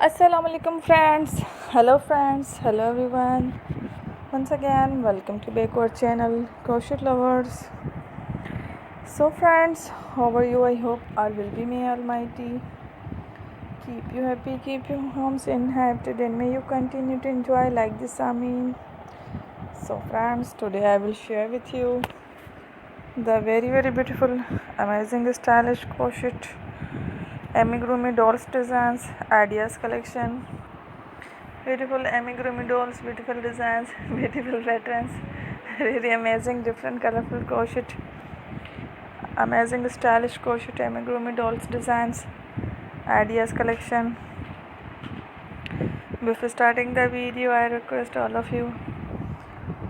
Assalamu alaikum friends. Hello everyone. Once again, welcome to back our channel Crochet Lovers. So friends, how are you? I hope all will be may Almighty keep you happy, keep your homes inhabited, and may you continue to enjoy like this. Amin. So friends, today I will share with you the very beautiful, amazing, stylish crochet Amigurumi dolls designs ideas collection. Beautiful amigurumi dolls, beautiful designs, beautiful patterns, really amazing, different, colorful crochet, amazing, stylish crochet amigurumi dolls designs, ideas collection. Before starting the video, I request all of you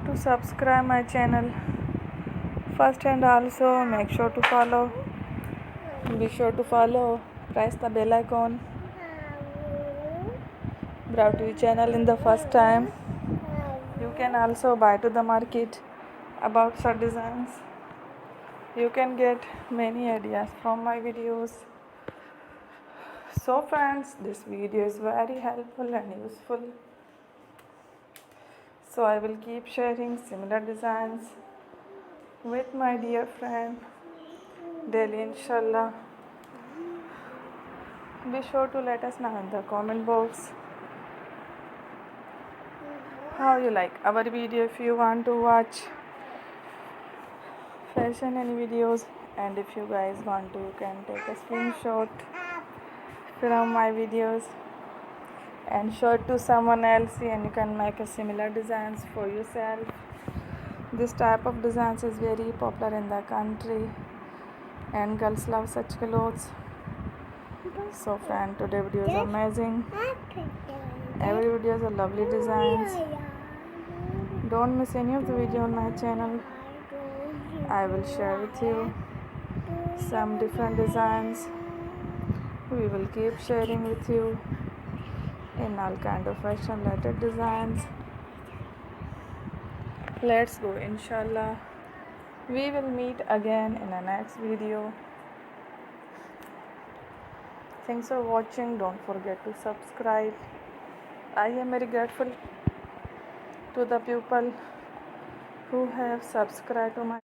to subscribe my channel first, and also make sure to follow. Be sure to follow. Press the bell icon. Brought to your channel in the first time. You can also buy to the market about such designs. You can get many ideas from my videos. So friends, this video is very helpful and useful. So I will keep sharing similar designs with my dear friend daily, inshallah. Be sure to let us know in the comment box how you like our video. If you want to watch fashion and videos, and if you guys want to, you can take a screenshot from my videos and show it to someone else, and you can make a similar designs for yourself. This type of designs is very popular in the country and girls love such clothes. So friend, today video is amazing. Every video is a lovely designs. Don't miss any of the video on my channel. I will share with you some different designs. We will keep sharing with you in all kind of fashion related designs. Let's go, inshallah. We will meet again in the next video. Thanks for watching. Don't forget to subscribe. I am very grateful to the people who have subscribed to my